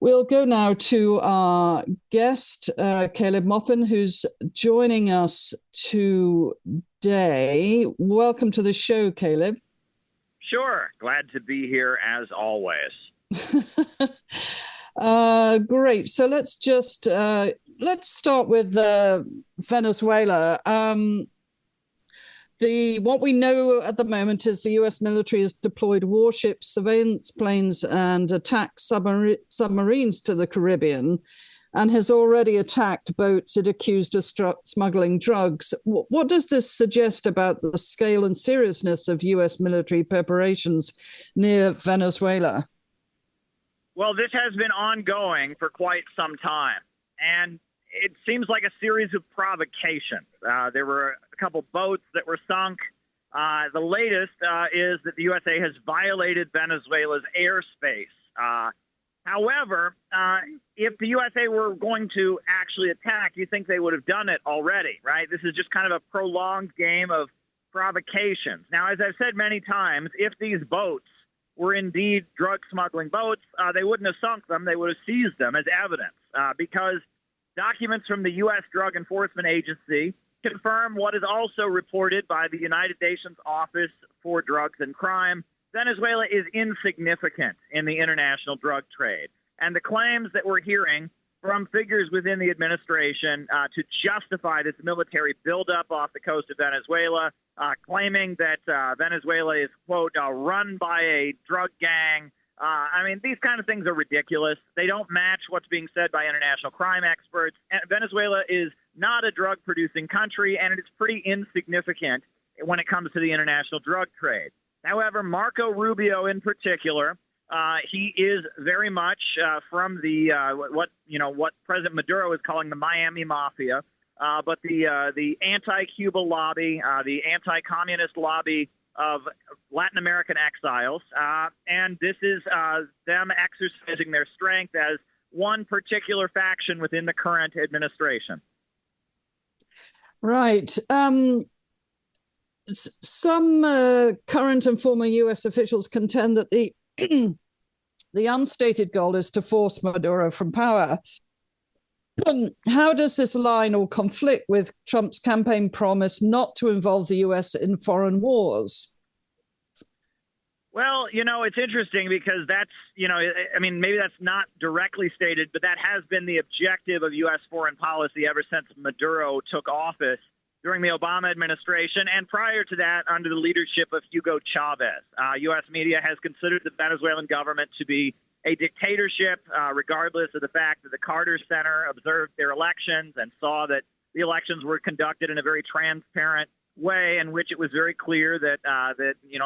We'll go now to our guest, Caleb Maupin, who's joining us today. Welcome to the show, Caleb. Sure. Glad to be here as always. Great. So let's start with Venezuela. What we know at the moment is the U.S. military has deployed warships, surveillance planes, and attacked submarines to the Caribbean, and has already attacked boats it accused of smuggling drugs. What does this suggest about the scale and seriousness of U.S. military preparations near Venezuela? Well, this has been ongoing for quite some time, and it seems like a series of provocations. There were a couple boats that were sunk. The latest is that the USA has violated Venezuela's airspace. However, if the USA were going to actually attack, you think they would have done it already, right? This is just kind of a prolonged game of provocations. Now, as I've said many times, if these boats were indeed drug smuggling boats, they wouldn't have sunk them. They would have seized them as evidence because documents from the U.S. Drug Enforcement Agency confirm what is also reported by the United Nations Office for Drugs and Crime. Venezuela is insignificant in the international drug trade. And the claims that we're hearing from figures within the administration to justify this military buildup off the coast of Venezuela, claiming that Venezuela is, quote, run by a drug gang. I mean, these kind of things are ridiculous. They don't match what's being said by international crime experts. And Venezuela is not a drug-producing country, and it's pretty insignificant when it comes to the international drug trade. However, Marco Rubio in particular, he is very much from the what President Maduro is calling the Miami Mafia, but the anti-Cuba lobby, the anti-communist lobby of Latin American exiles, and this is them exercising their strength as one particular faction within the current administration. Right. Some current and former U.S. officials contend that the the unstated goal is to force Maduro from power. How does this align or conflict with Trump's campaign promise not to involve the U.S. in foreign wars? Well, it's interesting because that's, maybe that's not directly stated, but that has been the objective of U.S. foreign policy ever since Maduro took office during the Obama administration, and prior to that, under the leadership of Hugo Chavez. U.S. media has considered the Venezuelan government to be a dictatorship, regardless of the fact that the Carter Center observed their elections and saw that the elections were conducted in a very transparent way in which it was very clear that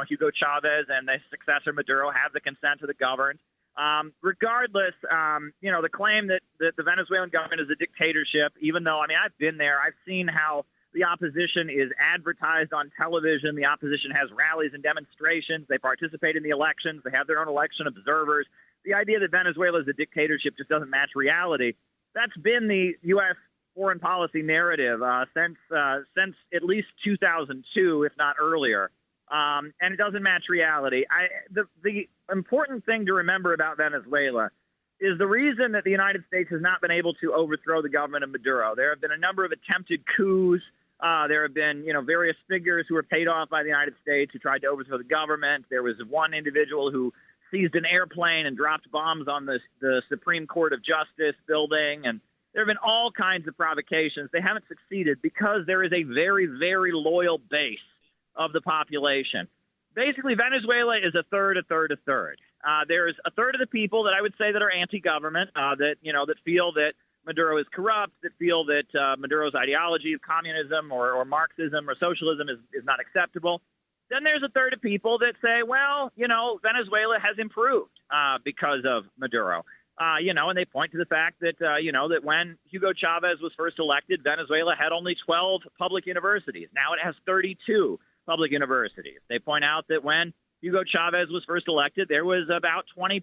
Hugo Chavez and the successor Maduro have the consent of the governed. Regardless, the claim that the Venezuelan government is a dictatorship, even though, I've been there, I've seen how the opposition is advertised on television. The opposition has rallies and demonstrations. They participate in the elections. They have their own election observers. The idea that Venezuela is a dictatorship just doesn't match reality. That's been the U.S. foreign policy narrative since at least 2002, if not earlier, and it doesn't match reality. The important thing to remember about Venezuela is the reason that the United States has not been able to overthrow the government of Maduro. There have been a number of attempted coups. There have been, various figures who were paid off by the United States who tried to overthrow the government. There was one individual who seized an airplane and dropped bombs on the Supreme Court of Justice building, and there have been all kinds of provocations. They haven't succeeded because there is a very, very loyal base of the population. Basically, Venezuela is a third. There's a third of the people that I would say that are anti-government, that feel that Maduro is corrupt, that feel that Maduro's ideology of communism or Marxism or socialism is not acceptable. Then there's a third of people that say, well, Venezuela has improved because of Maduro. And they point to the fact that, that when Hugo Chavez was first elected, Venezuela had only 12 public universities. Now it has 32 public universities. They point out that when Hugo Chavez was first elected, there was about 20%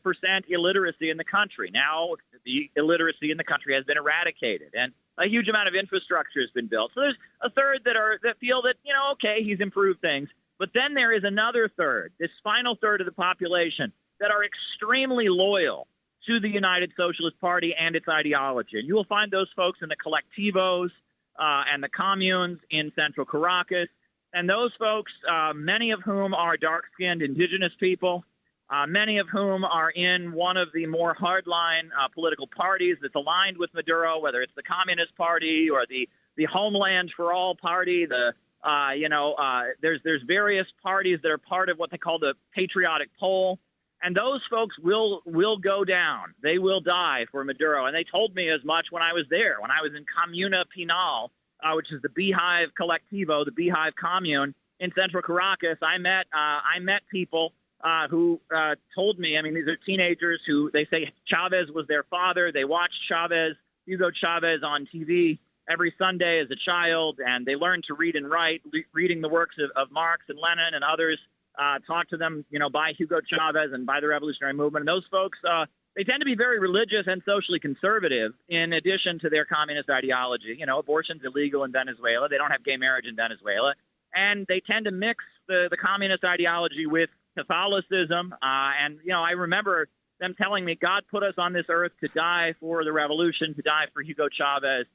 illiteracy in the country. Now the illiteracy in the country has been eradicated, and a huge amount of infrastructure has been built. So there's a third that feel that, okay, he's improved things. But then there is another third, this final third of the population, that are extremely loyal to the United Socialist Party and its ideology. And you will find those folks in the collectivos and the communes in central Caracas. And those folks, many of whom are dark-skinned indigenous people, many of whom are in one of the more hardline political parties that's aligned with Maduro, whether it's the Communist Party or the Homeland for All Party. There's various parties that are part of what they call the Patriotic Pole. And those folks will go down. They will die for Maduro. And they told me as much when I was there, when I was in Comuna Pinal, which is the Beehive Collectivo, the Beehive Commune in central Caracas. I met people who told me, I mean, these are teenagers who they say Chavez was their father. They watched Hugo Chavez on TV every Sunday as a child, and they learned to read and write, reading the works of Marx and Lenin and others. Taught to them, by Hugo Chavez and by the revolutionary movement. And those folks, they tend to be very religious and socially conservative in addition to their communist ideology. Abortion's illegal in Venezuela. They don't have gay marriage in Venezuela. And they tend to mix the communist ideology with Catholicism. I remember them telling me, God put us on this earth to die for the revolution, to die for Hugo Chavez.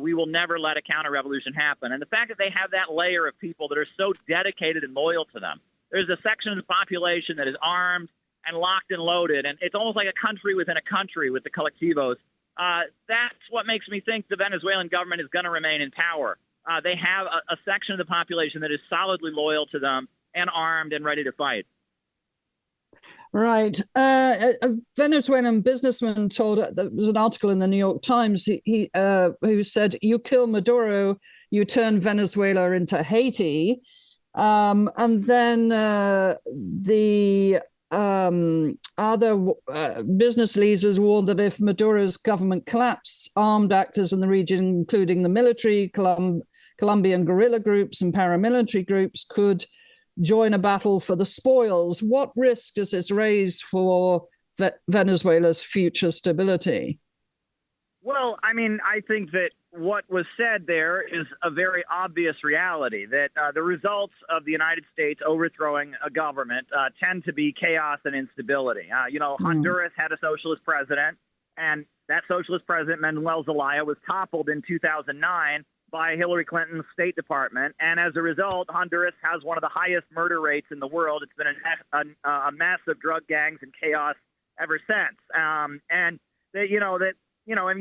We will never let a counter-revolution happen. And the fact that they have that layer of people that are so dedicated and loyal to them. There's a section of the population that is armed and locked and loaded, and it's almost like a country within a country with the collectivos. That's what makes me think the Venezuelan government is going to remain in power. They have a section of the population that is solidly loyal to them and armed and ready to fight. Right. A Venezuelan businessman told, there was an article in the New York Times, who said, you kill Maduro, you turn Venezuela into Haiti. And then the other business leaders warned that if Maduro's government collapsed, armed actors in the region, including the military, Colombian guerrilla groups and paramilitary groups, could join a battle for the spoils. What risk does this raise for Venezuela's future stability? Well, I mean, I think that what was said there is a very obvious reality, that the results of the United States overthrowing a government tend to be chaos and instability. Honduras had a socialist president, and that socialist president, Manuel Zelaya, was toppled in 2009 by Hillary Clinton's State Department. And as a result, Honduras has one of the highest murder rates in the world. It's been a mess of drug gangs and chaos ever since. And you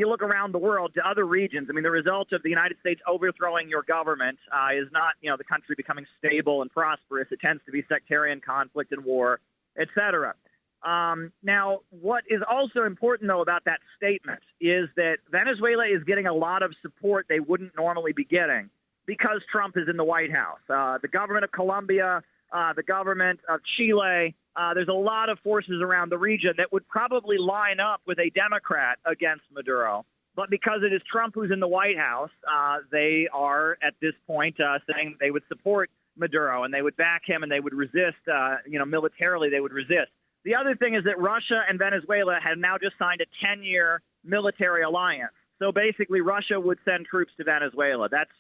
look around the world to other regions. I mean, the result of the United States overthrowing your government is not, the country becoming stable and prosperous. It tends to be sectarian conflict and war, et cetera. Now, what is also important, though, about that statement is that Venezuela is getting a lot of support they wouldn't normally be getting because Trump is in the White House. The government of Colombia, the government of Chile, there's a lot of forces around the region that would probably line up with a Democrat against Maduro. But because it is Trump who's in the White House, they are at this point saying they would support Maduro and they would back him and they would resist, militarily they would resist. The other thing is that Russia and Venezuela have now just signed a 10-year military alliance. So basically Russia would send troops to Venezuela. That's,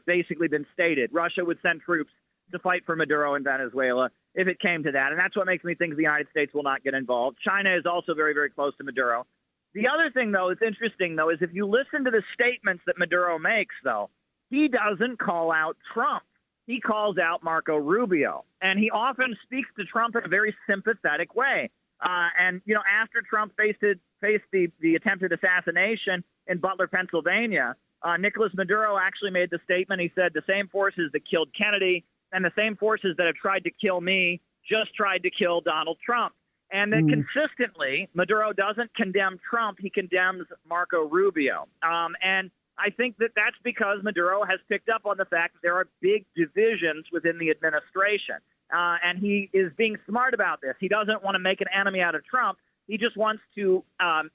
basically been stated. Russia would send troops to fight for Maduro in Venezuela if it came to that. And that's what makes me think the United States will not get involved. China is also very, very close to Maduro. The other thing, though, that's interesting, though, is if you listen to the statements that Maduro makes, though, he doesn't call out Trump. He calls out Marco Rubio. And he often speaks to Trump in a very sympathetic way. After Trump faced the attempted assassination in Butler, Pennsylvania, Nicolas Maduro actually made the statement. He said the same forces that killed Kennedy and the same forces that have tried to kill me just tried to kill Donald Trump. And then consistently, Maduro doesn't condemn Trump. He condemns Marco Rubio. And I think that that's because Maduro has picked up on the fact that there are big divisions within the administration. And he is being smart about this. He doesn't want to make an enemy out of Trump. He just wants to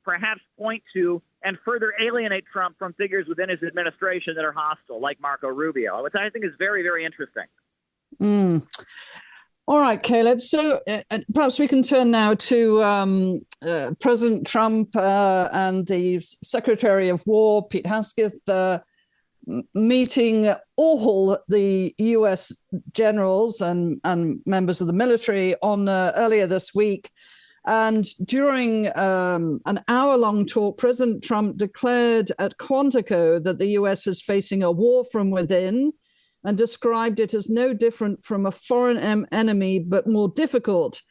perhaps point to and further alienate Trump from figures within his administration that are hostile, like Marco Rubio, which I think is very, very interesting. All right, Caleb. So perhaps we can turn now to President Trump and the Secretary of War, Pete Hegseth, meeting all the U.S. generals and members of the military on earlier this week. And during an hour-long talk, President Trump declared at Quantico that the US is facing a war from within and described it as no different from a foreign enemy, but more difficult.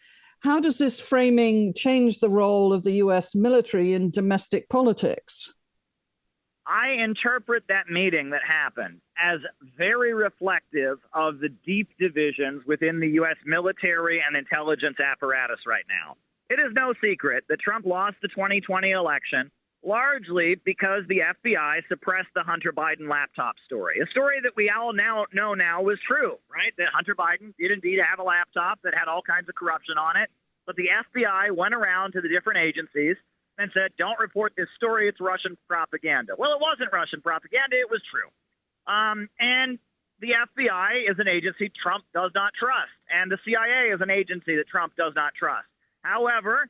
How does this framing change the role of the US military in domestic politics? I interpret that meeting that happened as very reflective of the deep divisions within the U.S. military and intelligence apparatus right now. It is no secret that Trump lost the 2020 election largely because the FBI suppressed the Hunter Biden laptop story, a story that we all now know was true, right? That Hunter Biden did indeed have a laptop that had all kinds of corruption on it, but the FBI went around to the different agencies and said, don't report this story, it's Russian propaganda. Well, it wasn't Russian propaganda, it was true. And the FBI is an agency Trump does not trust, and the CIA is an agency that Trump does not trust. However,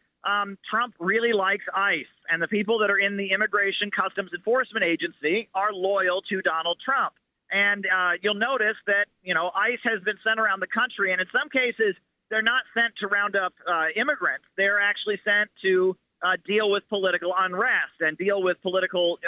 Trump really likes ICE, and the people that are in the Immigration Customs Enforcement Agency are loyal to Donald Trump. And you'll notice that, ICE has been sent around the country, and in some cases, they're not sent to round up immigrants. They're actually sent to deal with political unrest and deal with political,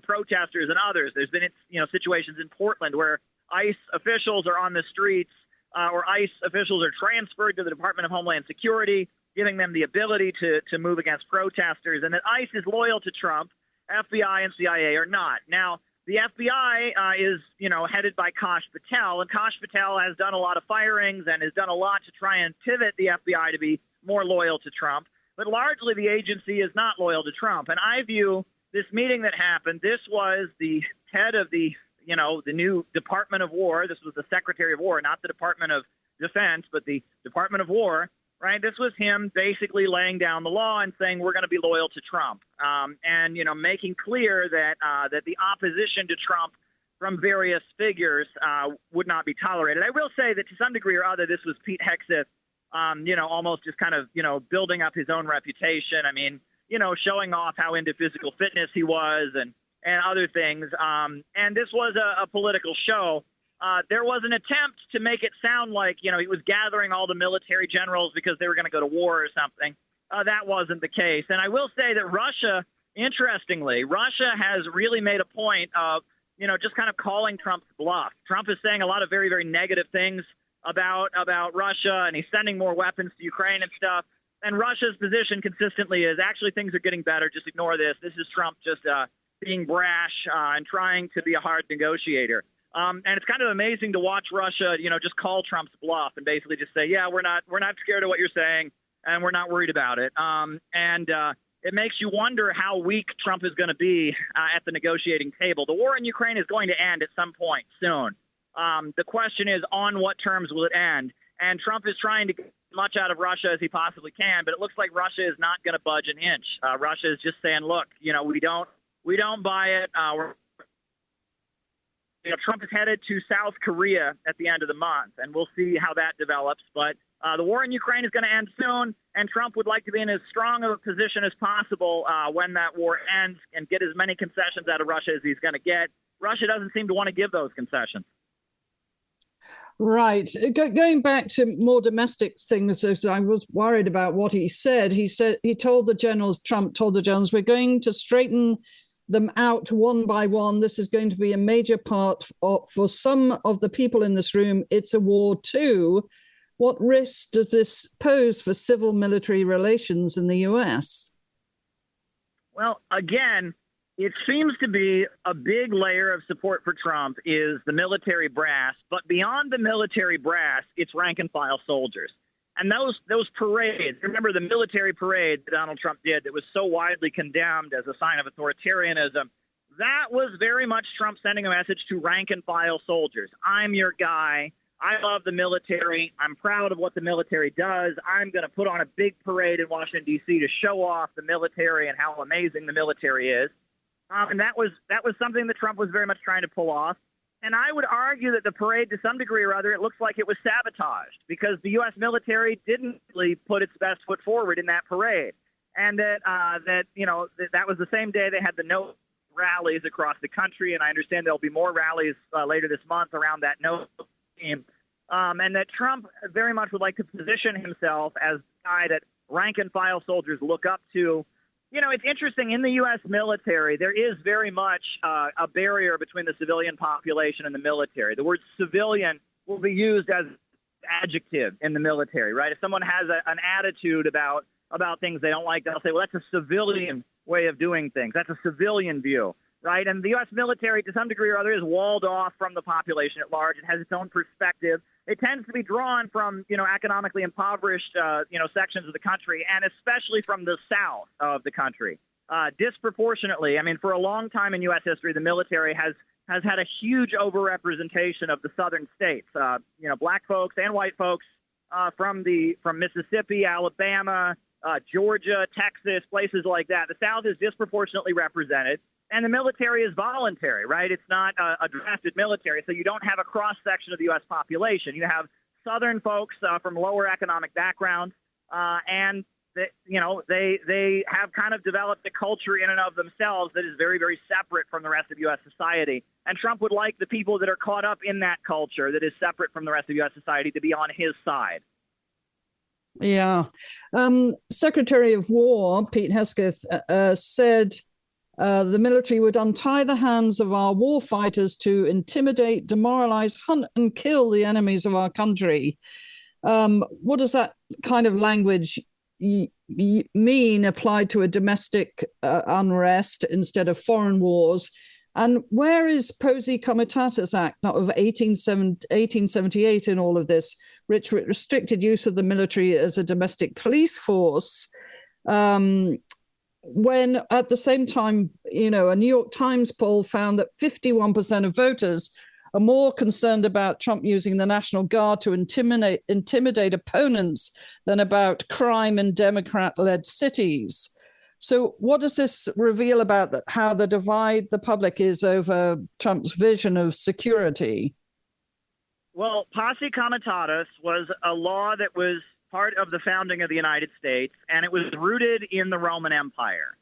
protesters and others. There's been, situations in Portland where ICE officials are on the streets or ICE officials are transferred to the Department of Homeland Security, giving them the ability to move against protesters, and that ICE is loyal to Trump. FBI and CIA are not. Now, the FBI is, headed by Kash Patel, and Kash Patel has done a lot of firings and has done a lot to try and pivot the FBI to be more loyal to Trump. But largely the agency is not loyal to Trump. And I view this meeting that happened, this was the head of the new Department of War. This was the Secretary of War, not the Department of Defense, but the Department of War, right? This was him basically laying down the law and saying we're going to be loyal to Trump, and making clear that that the opposition to Trump from various figures would not be tolerated. I will say that to some degree or other, this was Pete Hegseth, almost just kind of building up his own reputation. I mean, showing off how into physical fitness he was and other things. And this was a political show. There was an attempt to make it sound like, he was gathering all the military generals because they were going to go to war or something. That wasn't the case. And I will say that Russia, interestingly, Russia has really made a point of, just kind of calling Trump's bluff. Trump is saying a lot of very, very negative things about Russia, and he's sending more weapons to Ukraine and stuff. And Russia's position consistently is actually things are getting better. Just ignore this. This is Trump just being brash and trying to be a hard negotiator. And it's kind of amazing to watch Russia, just call Trump's bluff and basically just say, yeah, we're not scared of what you're saying, and we're not worried about it. It makes you wonder how weak Trump is going to be at the negotiating table. The war in Ukraine is going to end at some point soon. The question is, on what terms will it end? And Trump is trying to get as much out of Russia as he possibly can, but it looks like Russia is not going to budge an inch. Russia is just saying, look, we don't buy it. Trump is headed to South Korea at the end of the month, and we'll see how that develops. But the war in Ukraine is going to end soon, and Trump would like to be in as strong of a position as possible when that war ends and get as many concessions out of Russia as he's going to get. Russia doesn't seem to want to give those concessions. Right. Going back to more domestic things, as I was worried about what he said. Trump told the generals, we're going to straighten them out one by one. This is going to be a major part for some of the people in this room. It's a war too. What risk does this pose for civil-military relations in the U.S.? Well, again, it seems to be a big layer of support for Trump is the military brass, but beyond the military brass, it's rank-and-file soldiers. And those parades, remember the military parade that Donald Trump did that was so widely condemned as a sign of authoritarianism, that was very much Trump sending a message to rank-and-file soldiers. I'm your guy. I love the military. I'm proud of what the military does. I'm going to put on a big parade in Washington, D.C. to show off the military and how amazing the military is. And that was something that Trump was very much trying to pull off. And I would argue that the parade, to some degree or other, it looks like it was sabotaged because the U.S. military didn't really put its best foot forward in that parade. And that was the same day they had the no rallies across the country. And I understand there'll be more rallies later this month around that no theme. And that Trump very much would like to position himself as the guy that rank and file soldiers look up to. You know, it's interesting. In the U.S. military, there is very much a barrier between the civilian population and the military. The word civilian will be used as adjective in the military, right? If someone has an attitude about things they don't like, they'll say, well, that's a civilian way of doing things. That's a civilian view, right? And the U.S. military, to some degree or other, is walled off from the population at large. It has its own perspective. It tends to be drawn from, economically impoverished, sections of the country, and especially from the south of the country. Disproportionately, I mean, for a long time in U.S. history, the military has had a huge overrepresentation of the southern states. Black folks and white folks from Mississippi, Alabama, Georgia, Texas, places like that. The South is disproportionately represented, and the military is voluntary, right? It's not a drafted military, so you don't have a cross-section of the U.S. population. You have Southern folks from lower economic backgrounds, and they have kind of developed a culture in and of themselves that is very, very separate from the rest of U.S. society. And Trump would like the people that are caught up in that culture that is separate from the rest of U.S. society to be on his side. Yeah. Secretary of War Pete Hegseth said the military would untie the hands of our war fighters to intimidate, demoralize, hunt, and kill the enemies of our country. What does that kind of language mean applied to a domestic unrest instead of foreign wars? And where is Posse Comitatus Act of 1878 in all of this, which restricted use of the military as a domestic police force, when at the same time, a New York Times poll found that 51% of voters are more concerned about Trump using the National Guard to intimidate opponents than about crime in Democrat-led cities. So what does this reveal about how the divide the public is over Trump's vision of security? Well, Posse Comitatus was a law that was part of the founding of the United States, and it was rooted in the Roman Empire.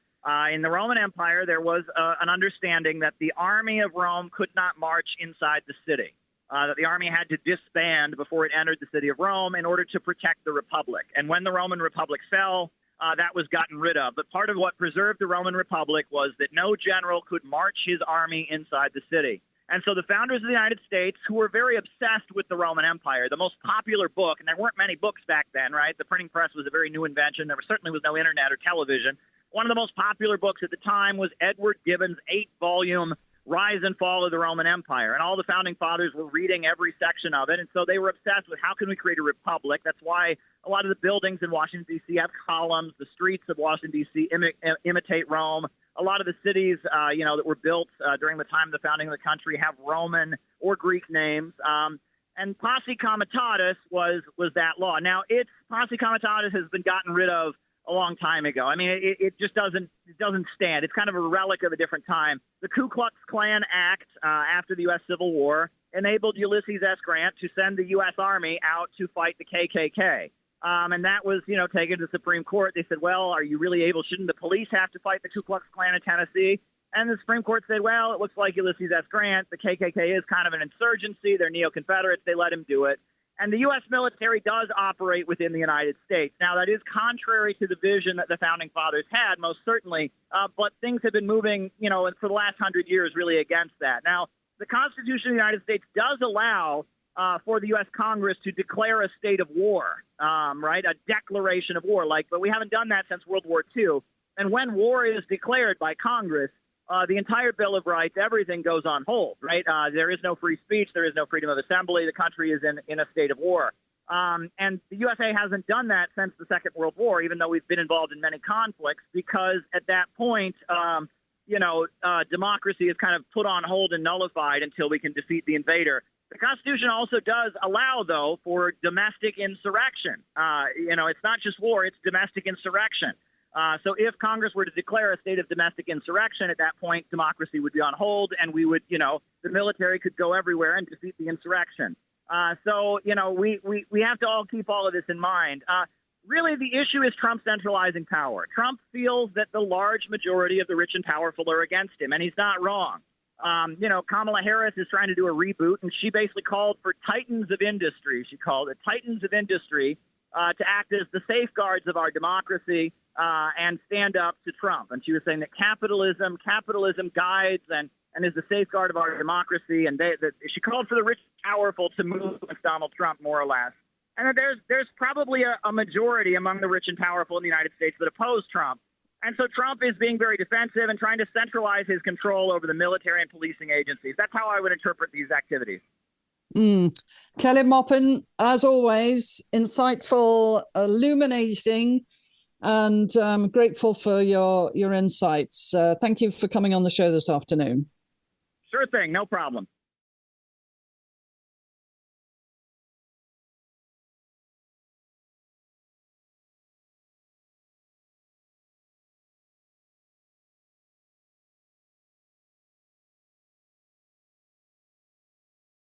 In the Roman Empire, there was an understanding that the army of Rome could not march inside the city, that the army had to disband before it entered the city of Rome in order to protect the Republic. And when the Roman Republic fell, that was gotten rid of. But part of what preserved the Roman Republic was that no general could march his army inside the city. And so the founders of the United States, who were very obsessed with the Roman Empire, the most popular book, and there weren't many books back then, right? The printing press was a very new invention. There certainly was no internet or television. One of the most popular books at the time was Edward Gibbon's 8-volume Rise and Fall of the Roman Empire. And all the founding fathers were reading every section of it. And so they were obsessed with how can we create a republic. That's why a lot of the buildings in Washington, D.C. have columns. The streets of Washington, D.C. imitate Rome. A lot of the cities, that were built during the time of the founding of the country have Roman or Greek names. And Posse Comitatus was that law. Now, Posse Comitatus has been gotten rid of a long time ago. I mean, it just doesn't stand. It's kind of a relic of a different time. The Ku Klux Klan Act after the U.S. Civil War enabled Ulysses S. Grant to send the U.S. Army out to fight the KKK. And that was, taken to the Supreme Court. They said, well, are you really able? Shouldn't the police have to fight the Ku Klux Klan in Tennessee? And the Supreme Court said, well, it looks like Ulysses S. Grant, the KKK is kind of an insurgency. They're neo-Confederates. They let him do it. And the U.S. military does operate within the United States. Now, that is contrary to the vision that the Founding Fathers had, most certainly, but things have been moving, for the last 100 years really against that. Now, the Constitution of the United States does allow for the U.S. Congress to declare a state of war, right, a declaration of war, but we haven't done that since World War II. And when war is declared by Congress, the entire Bill of Rights, everything goes on hold, right? There is no free speech. There is no freedom of assembly. The country is in a state of war. And the USA hasn't done that since the Second World War, even though we've been involved in many conflicts, because at that point, democracy is kind of put on hold and nullified until we can defeat the invader. The Constitution also does allow, though, for domestic insurrection. It's not just war, it's domestic insurrection. So if Congress were to declare a state of domestic insurrection, at that point, democracy would be on hold, and we would, the military could go everywhere and defeat the insurrection. So we have to all keep all of this in mind. Really, the issue is Trump centralizing power. Trump feels that the large majority of the rich and powerful are against him, and he's not wrong. Kamala Harris is trying to do a reboot, and she basically called for titans of industry. She called it titans of industry to act as the safeguards of our democracy and stand up to Trump. And she was saying that capitalism guides and is the safeguard of our democracy. And she called for the rich and powerful to move against Donald Trump, more or less. And there's probably a majority among the rich and powerful in the United States that oppose Trump. And so Trump is being very defensive and trying to centralize his control over the military and policing agencies. That's how I would interpret these activities. Kelly Maupin, as always, insightful, illuminating, and grateful for your insights. Thank you for coming on the show this afternoon. Sure thing. No problem.